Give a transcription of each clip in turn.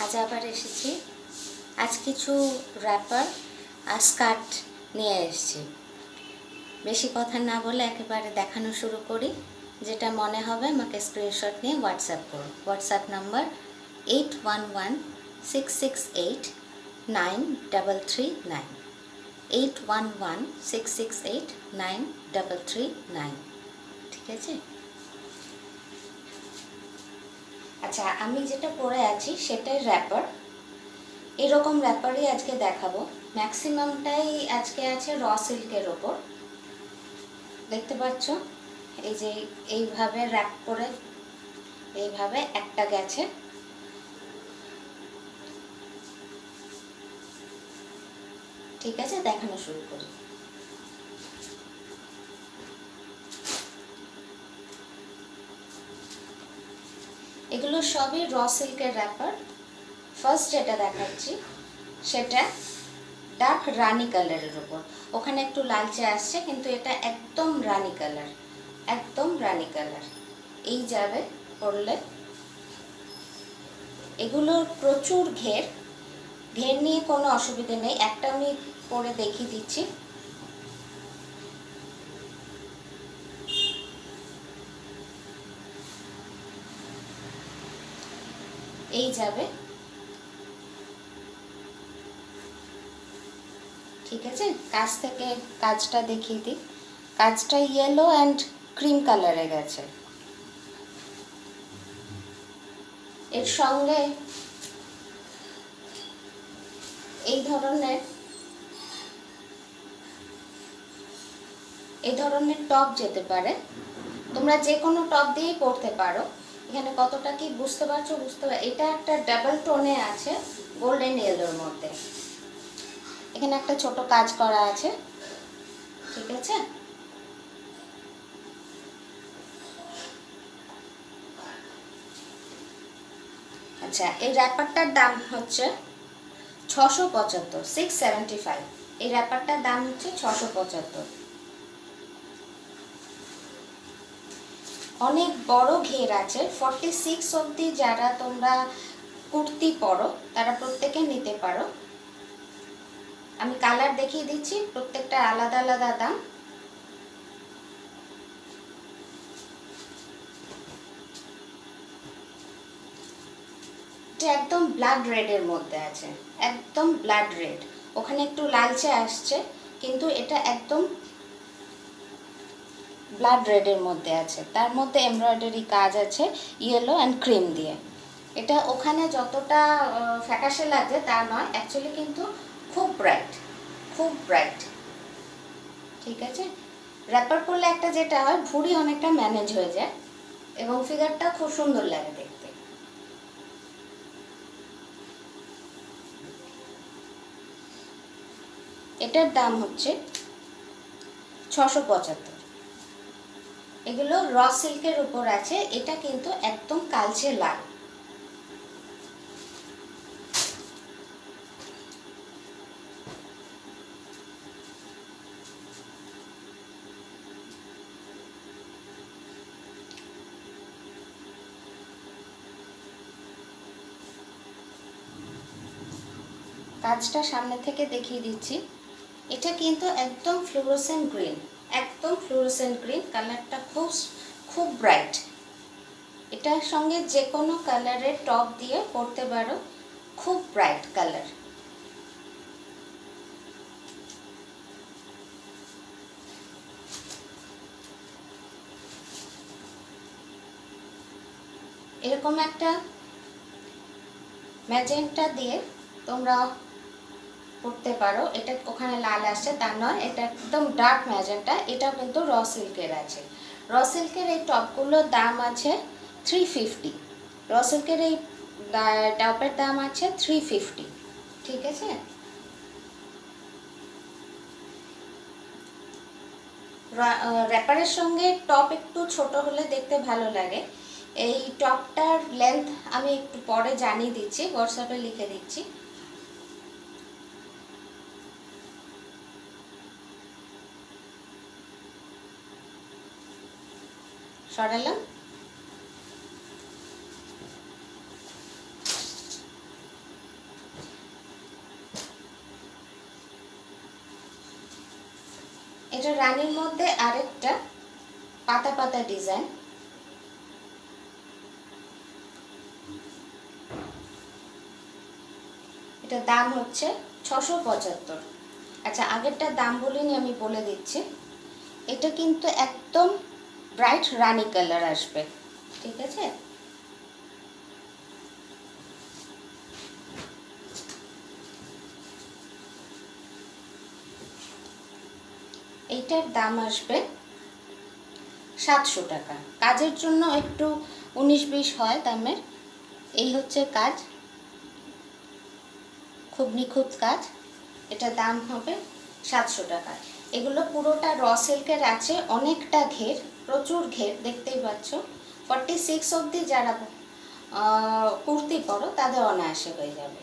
আজ আবার এসেছি। আজ কিছু র্যাপার আর স্কার্ট নিয়ে এসেছি। বেশি কথা না বলে একেবারে দেখানো শুরু করি। যেটা মনে হবে আমাকে স্ক্রিনশট নিয়ে হোয়াটসঅ্যাপ করো। WhatsApp number 8116689339 8116689339। ঠিক আছে? আচ্ছা, আমি যেটা পরে আছি সেটাই র্যাপার। এরকম র্যাপারই আজকে দেখাবো। ম্যাক্সিমামটাই আজকে আছে র সিল্কের ওপর। দেখতে পাচ্ছ, এই যে এইভাবে র্যাপ করে এইভাবে একটা গেছে। ঠিক আছে, দেখানো শুরু করি। এগুলো সবই র সিল্কের র্যাপার। ফার্স্ট যেটা দেখাচ্ছি সেটা ডার্ক রানি কালারের ওপর। ওখানে একটু লালচে আসছে, কিন্তু এটা একদম রানি কালার, একদম রানি কালার। এই যাবে পরলে। এগুলোর প্রচুর ঘের নিয়ে কোনো অসুবিধে নেই। একটা আমি পরে দেখিয়ে দিচ্ছি। এই যাবে। ঠিক আছে, কাছ থেকে কাজটা দেখিয়ে দিই। কাজটা ইয়েলো অ্যান্ড ক্রিম কালারে গেছে। এর সঙ্গে এই ধরনের টপ যেতে পারে। তোমরা যে কোনো টপ দিয়েই পরতে পারো। এখানে কতটা কি বুঝতে পারছো? এটা একটা ডাবল টোনে আছে, গোল্ডেন ইয়েলোর মধ্যে। এখানে একটা ছোট কাজ করা আছে। ঠিক আছে, আচ্ছা, এই র্যাপারটার দাম হচ্ছে 675, 675। এই র্যাপারটার দাম হচ্ছে 675। অনেক বড় ঘের আছে। 46 অবধি যারা তোমরা কুর্তি পরো তারা প্রত্যেকে নিতে পারো। আমি কালার দেখিয়ে দিচ্ছি, প্রত্যেকটা আলাদা আলাদা দাম। এটা একদম ব্লাড রেডের মধ্যে আছে, একদম ব্লাড রেড। ওখানে একটু লালচে আসছে, কিন্তু এটা একদম ব্লাড রেডের মধ্যে আছে। তার মধ্যে এমব্রয়ডারি কাজ আছে ইয়েলো অ্যান্ড ক্রিম দিয়ে। এটা ওখানে যতটা ফ্যাকাশে লাগছে তা নয়, অ্যাকচুয়ালি কিন্তু খুব ব্রাইট, খুব ব্রাইট। ঠিক আছে, র্যাপার পরলে একটা যেটা হয়, ভুঁড়ি অনেকটা ম্যানেজ হয়ে যায় এবং ফিগারটা খুব সুন্দর লাগে দেখতে। এটার দাম হচ্ছে 675। এগুলো র সিল্কের উপর আছে। এটা কিন্তু একদম কালচে লাল। কাজটা সামনে থেকে দেখিয়ে দিচ্ছি। এটা কিন্তু একদম ফ্লুরোসেন্ট গ্রিন, একদম ফ্লুরোসেন্ট গ্রিন। কালারটা খুব খুব ব্রাইট। এটার সঙ্গে যে কোনো কালারের টপ দিয়ে পরতে পারো, খুব ব্রাইট কালার। এরকম একটা ম্যাজেন্টা দিয়ে তোমরা পরতে পারো। এটা ওখানে লাল আসছে তা নয়, এটা একদম ডার্ক ম্যাজেন্টা। এটা কিন্তু র সিল্কের আছে। র সিল্কের এই টপগুলোর দাম আছে 350। র সিল্কের এই টপের দাম আছে 350। ঠিক আছে, র্যাপারের সঙ্গে টপ একটু ছোট হলে দেখতে ভালো লাগে। এই টপটার লেন্থ আমি একটু পরে জানিয়ে দিচ্ছি, হোয়াটসঅ্যাপে লিখে দিচ্ছি। সরালাম। এটা রানীর মধ্যে আরেকটা পাতা পাতা ডিজাইন। এটার দাম হচ্ছে 675। আচ্ছা, আগেরটার দাম বলিনি, আমি বলে দিচ্ছি। এটা কিন্তু একদম ব্রাইট রানী কালার আসবে, ঠিক আছে? এইটার দাম আসবে 700 টাকা। কাজের জন্য একটু 19-20 হয় দামের। এই হচ্ছে কাজ, খুব নিখুঁত কাজ। এটা দাম হবে 700 টাকা। এগুলো পুরোটা র সিল্কের আছে, অনেকটা ঘের, প্রচুর ঘের, দেখতেই পাচ্ছ। 46 অবধি যারা কুর্তি পরো তাদের অনায়াসে হয়ে যাবে।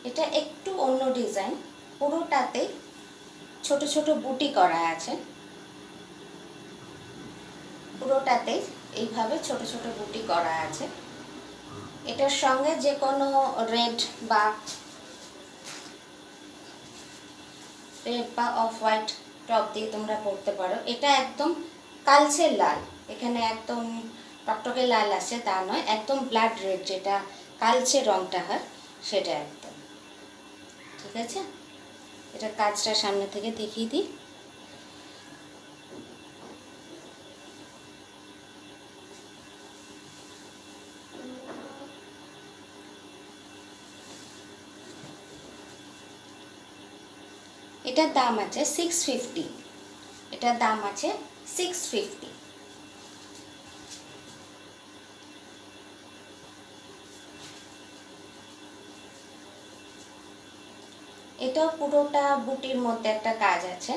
এটা একটু অন্য ডিজাইন, পুরোটাতে ছোট ছোট বুটি করা আছে, পুরোটাতে এইভাবে ছোট ছোট বুটি করা আছে। এটার সঙ্গে যে কোনো রেড বা অফ হোয়াইট টপ দিয়ে তোমরা পরতে পারো। এটা একদম কালচে লাল, এখানে একদম টকটকে লাল আছে তা নয়, একদম ব্লাড রেড, যেটা কালচে রংটা হয় সেটা একদম, ঠিক আছে? এটা কাজটা সামনে থেকে দেখিয়ে দিই। এটার দাম আছে 650। এটার দাম আছে 650। এটাও পুরোটা বুটির মধ্যে একটা কাজ আছে,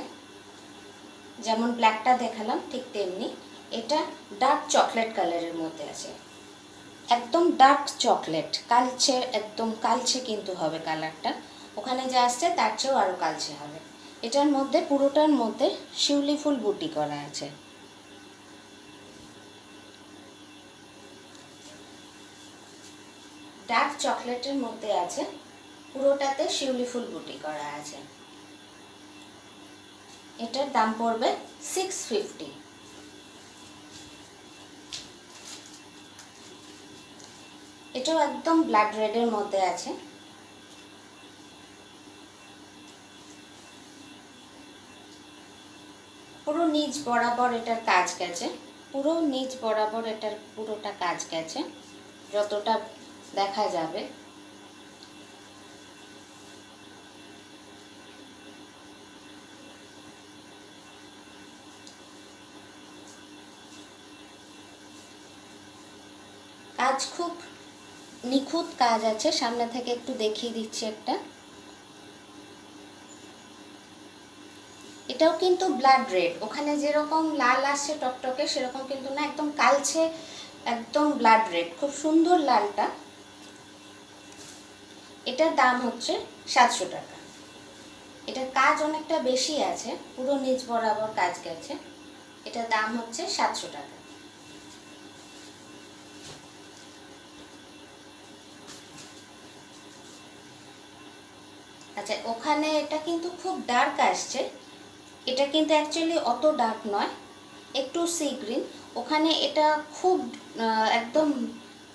যেমন ব্ল্যাকটা দেখালাম ঠিক তেমনি। এটা ডার্ক চকলেট কালারের মধ্যে আছে, একদম ডার্ক চকলেট, কালচে, একদম কালচে কিন্তু হবে কালারটা। ওখানে যা আসছে তার চেয়েও আরও কালচে হবে। এটার মধ্যে পুরোটার মধ্যে শিউলি ফুল বুটি করা আছে। ডার্ক চকলেটের মধ্যে আছে, পুরোটাতে শিউলি ফুল বুটি করা আছে। এটার দাম পড়বে 650। এটাও একদম ব্লাড রেডের মধ্যে আছে। পুরো নিচ বরাবর এটার কাজ গেছে, পুরো নিচ বরাবর এটার পুরোটা কাজ গেছে, যতটা দেখা যাবে। কাজ খুব নিখুঁত কাজ আছে, সামনে থেকে একটু দেখিয়ে দিচ্ছি একটা। এটাও কিন্তু ব্লাড রেড, ওখানে যেরকম লাল আসছে টকটকে সেরকম কিন্তু না, একদম কালচে, একদম ব্লাড রেড, খুব সুন্দর লালটা। এটার দাম হচ্ছে 700 টাকা। এটার কাজ অনেকটা বেশি আছে, পুরো নিচ বরাবর কাজ গেছে। এটার দাম হচ্ছে 700 টাকা। আচ্ছা, ওখানে এটা কিন্তু খুব ডার্ক আসছে, এটা কিন্তু অ্যাকচুয়ালি অত ডার্ক নয়, একটু সি গ্রিন। ওখানে এটা খুব একদম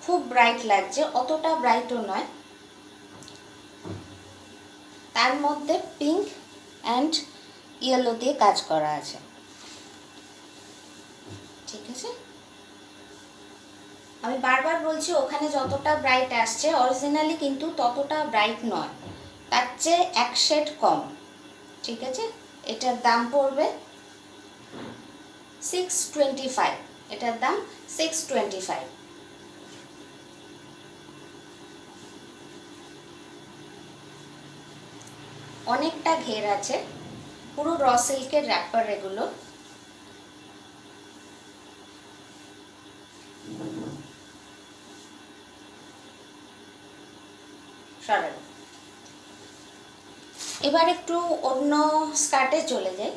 খুব ব্রাইট লাগছে, অতটা ব্রাইটও নয়। তার মধ্যে পিঙ্ক অ্যান্ড ইয়েলো দিয়ে কাজ করা আছে, ঠিক আছে? আমি বারবার বলছি, ওখানে যতটা ব্রাইট আসছে অরিজিনালি কিন্তু ততটা ব্রাইট নয়, তার চেয়ে এক শেড কম, ঠিক আছে? এটার দাম পড়বে 625। এটার দাম 625। অনেকটা ঘের আছে, পুরো র সিল্কের র্যাপার এগুলো। সরানো। এবার একটু অন্য স্কার্টে চলে যাই।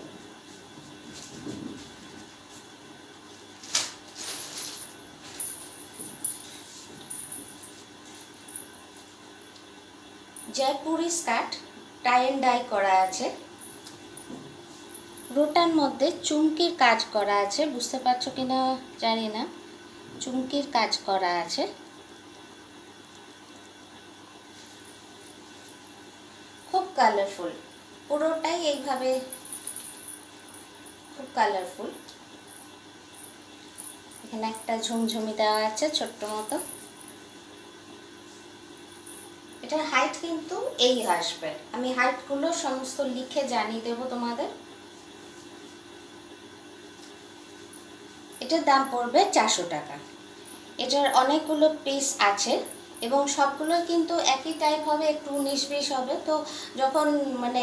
Jaipuri skirt, tie and dye করা আছে, রোটার মধ্যে চুমকির কাজ করা আছে, বুঝতে পারছো কিনা জানি না, চুমকির কাজ করা আছে। খুব কালারফুল, পুরোটাই এইভাবে খুব কালারফুল। এখানে একটা ঝুমঝুমি দেওয়া আছে ছোট্ট মতো। এটার হাইট কিন্তু এই আসবে, আমি হাইটগুলো সমস্ত লিখে জানিয়ে দেবো তোমাদের। এটার দাম পড়বে 400 টাকা। এটার অনেকগুলো পিস আছে এবং সবগুলো কিন্তু একই টাইপ হবে, একটু 19-20 হবে। তো যখন মানে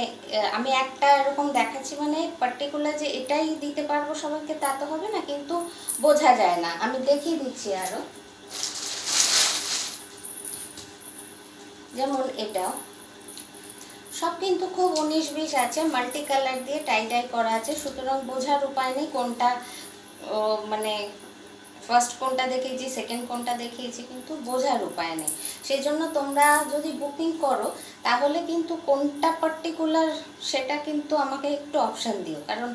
আমি একটা এরকম দেখাচ্ছি, মানে পার্টিকুলার যে এটাই দিতে পারবো সবাইকে তা তো হবে না, কিন্তু বোঝা যায় না। আমি দেখিয়ে দিচ্ছি আরও, যেমন এটাও সব কিন্তু খুব 19-20 আছে, মাল্টি কালার দিয়ে টাই ডাই করা আছে, সুতরাং বোঝার উপায় নেই কোনটা মানে ফার্স্ট কোনটা দেখিয়েছি, সেকেন্ড কোনটা দেখিয়েছি, কিন্তু বোঝার উপায় নেই। সেই জন্য তোমরা যদি বুকিং করো তাহলে কিন্তু কোনটা পার্টিকুলার সেটা কিন্তু আমাকে একটু অপশান দিও, কারণ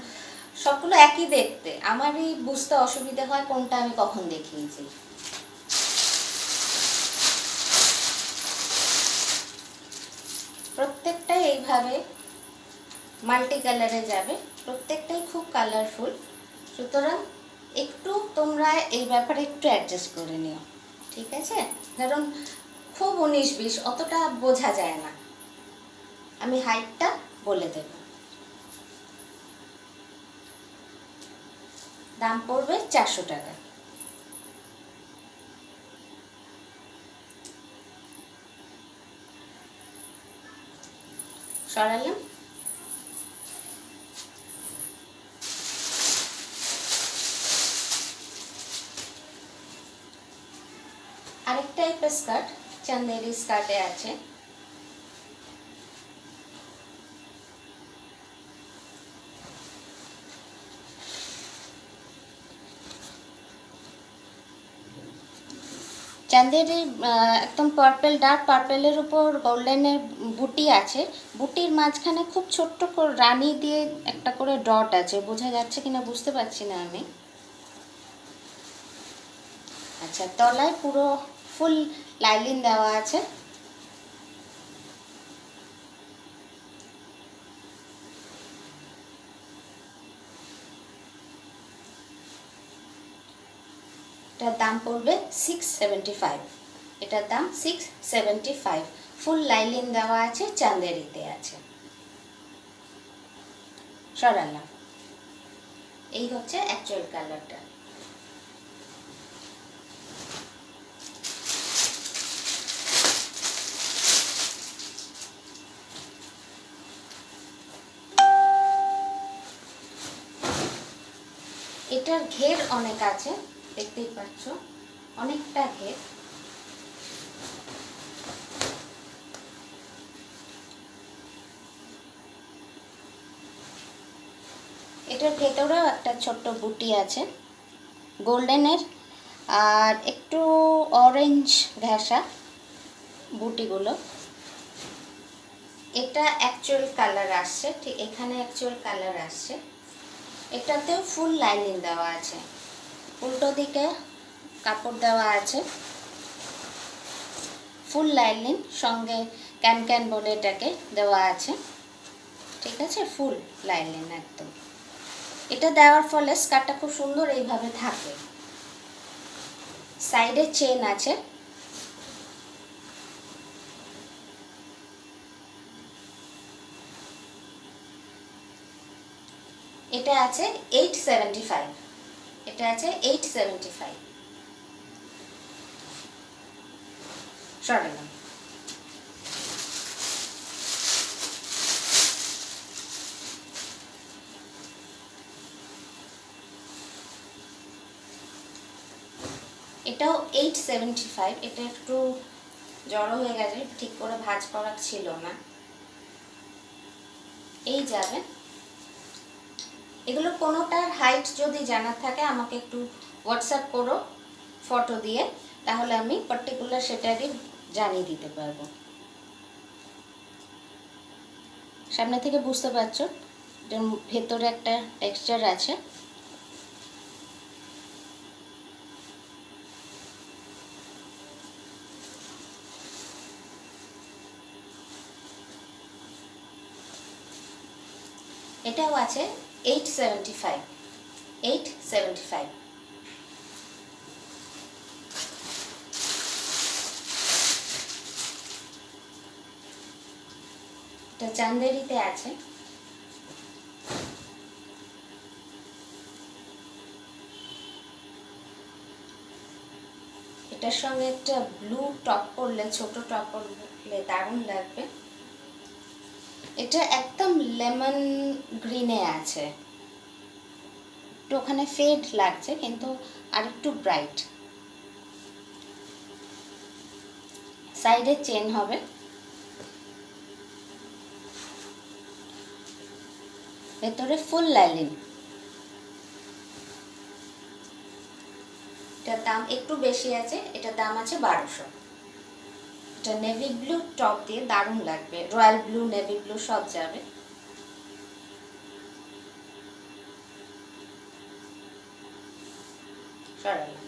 সবগুলো একই দেখতে, আমারই বুঝতে অসুবিধা হয় কোনটা আমি কখন দেখিয়েছি। প্রত্যেকটাই এইভাবে মাল্টি কালারে যাবে, প্রত্যেকটাই খুব কালারফুল, সুতরাং একটু তোমরা এই ব্যাপারে একটু অ্যাডজাস্ট করে নিও, ঠিক আছে? কারণ খুব 19-20 অতটা বোঝা যায় না। আমি হাইটটা বলে দেব, দাম পড়বে 400 টাকা। সরালাম। আরেকটা টাইপের স্কার্ট, চান্দেরি স্কার্টে আছে, চান্দেরি একদম পার্পেল, ডার্ক পার্পেলের উপর গোল্ডেনের বুটি আছে, বুটির মাঝখানে খুব ছোট্ট করে রানী দিয়ে একটা করে ডট আছে, বোঝা যাচ্ছে কিনা বুঝতে পারছি না আমি। আচ্ছা, তলায় পুরো ফুল লাইলিন দেওয়া আছে, এটার দাম পড়বে 675। এটার দাম 675, ফুল লাইলিন দেওয়া আছে, চান্দেরিতে আছে। সরালাম। এই হচ্ছে অ্যাকচুয়াল কালারটা। এটার ঘের অনেক আছে, দেখতেই পাচ্ছ, অনেকটা ঘের। এটার ভেতরেও একটা ছোট্ট বুটি আছে গোল্ডেনের, আর একটু অরেঞ্জ ঘেঁষা বুটিগুলো। এটা অ্যাকচুয়াল কালার আসছে, ঠিক এখানে অ্যাকচুয়াল কালার আসছে। এটাতেও ফুল লাইনিং দেওয়া আছে, উল্টো দিকে কাপড় দেওয়া আছে, ফুল লাইনিং সঙ্গে ক্যান ক্যান বলে এটাকে দেওয়া আছে, ঠিক আছে, ফুল লাইনিং একদম। এটা দেওয়ার ফলে স্কার্টটা খুব সুন্দর এইভাবে থাকে। সাইডে চেন আছে, এটা আছে 875, এটা আছে 875। সরালাম। এটাও 875, এটা একটু জড়ো হয়ে গেছে, ঠিক করে ভাঁজ করা ছিল না। এই যাবে, এগুলো কোনোটার হাইট যদি জানা থাকে আমাকে একটু হোয়াটসঅ্যাপ করো ফটো দিয়ে, তাহলে আমি পার্টিকুলার সেটারই জানিয়ে দিতে পারবো। সামনে থেকে বুঝতে পারছো এটার ভেতরে একটা টেক্সচার আছে। এটাও আছে 875। 875। এটা চান্দেরিতে আছে। এটার সঙ্গে একটা ব্লু টপ পরলে, ছোট টপ পরলে দারুণ লাগবে। এটা একদম লেমন গ্রিনে আছে, একটু ওখানে ফেড লাগছে কিন্তু আরেকটু ব্রাইট। সাইডে চেন হবে, ভেতরে ফুল লাইলিন। এটার দাম একটু বেশি আছে, এটার দাম আছে 1200। এটা নেভি ব্লু টপ দিয়ে দারুণ লাগবে, রয়্যাল ব্লু, নেভি ব্লু সব যাবে। সরালাম।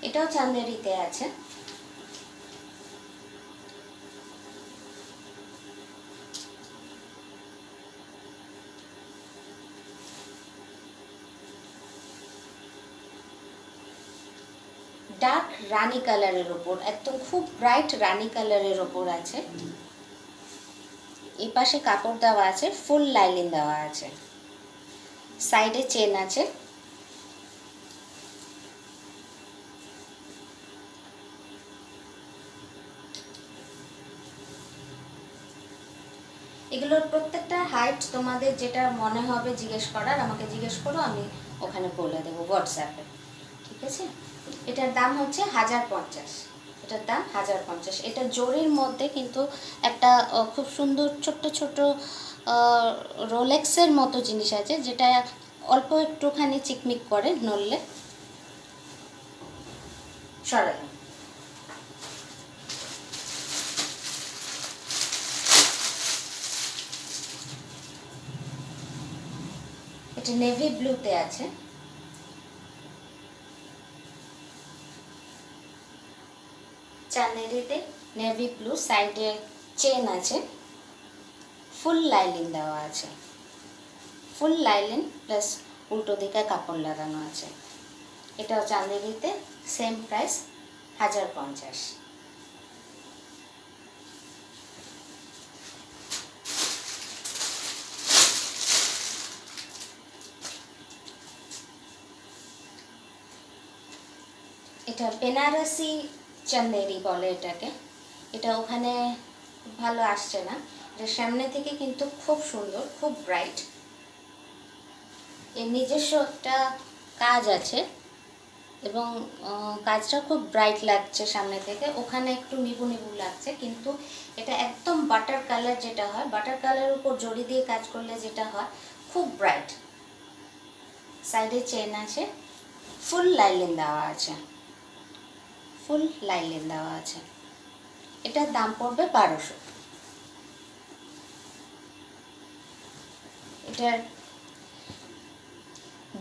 এটাও চান্দেরিতে আছে। ডার্ক রানি কালারের ওপর, একদম খুব ব্রাইট রানি কালারের ওপর আছে। এই পাশে কাপড় দেওয়া আছে, ফুল লাইলিন দেওয়া আছে, সাইডে চেন আছে। এগুলোর প্রত্যেকটা হাইট তোমাদের যেটা মনে হবে জিজ্ঞেস করার, আমাকে জিজ্ঞেস করো, আমি ওখানে বলে দেবো হোয়াটসঅ্যাপে, ঠিক আছে? এটার দাম হচ্ছে 1050। এটার দাম 1050। এটা জরির মধ্যে কিন্তু একটা খুব সুন্দর ছোট্ট ছোট রোলেক্সের মতো জিনিস আছে, যেটা অল্প একটুখানি চিকমিক করে নড়লে। সরালাম। এটা নেভি ব্লুতে আছে। চান্দেরিতে নেভি ব্লু, সাইডে চেন আছে, ফুল লাইলিন দেওয়া আছে, ফুল লাইলিন প্লাস উল্টো দিকে কাপড় লাগানো আছে। এটাও চান্দেরিতে, সেম প্রাইস 1050। এটা বেনারসি চান্দেরি বলে এটাকে। এটা ওখানে ভালো আসছে না, এটা সামনে থেকে কিন্তু খুব সুন্দর, খুব ব্রাইট। এর নিজস্ব একটা কাজ আছে এবং কাজটা খুব ব্রাইট লাগছে সামনে থেকে, ওখানে একটু নিবু নিবু লাগছে, কিন্তু এটা একদম বাটার কালার যেটা হয়, বাটার কালারের উপর জড়ি দিয়ে কাজ করলে যেটা হয়, খুব ব্রাইট। সাইডে চেন আছে, ফুল লাইলিন দেওয়া আছে, ফুল লাইলিন দেওয়া আছে। এটার দাম পড়বে 1200। এটার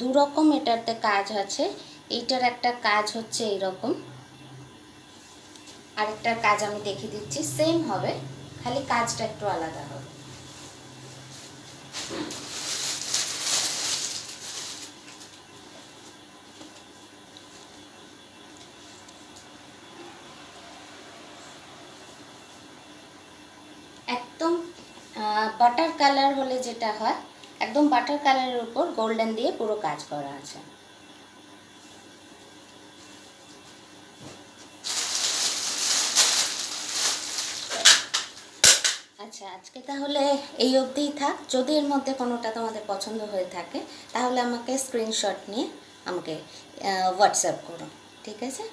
দুরকম এটাতে কাজ আছে। এইটার একটা কাজ হচ্ছে এইরকম, আরেকটার কাজ আমি দেখিয়ে দিচ্ছি, সেম হবে, খালি কাজটা একটু আলাদা হবে। একদম বাটার কালার হলে যেটা হয়, একদম বাটার কালারের উপর গোল্ডেন দিয়ে পুরো কাজ করা আছে। আচ্ছা, আজকে তাহলে এই অবধিই থাক। যদি এর মধ্যে কোনোটা তোমাদের পছন্দ হয়ে থাকে তাহলে আমাকে স্ক্রিনশট নিয়ে আমাকে হোয়াটসঅ্যাপ করো, ঠিক আছে?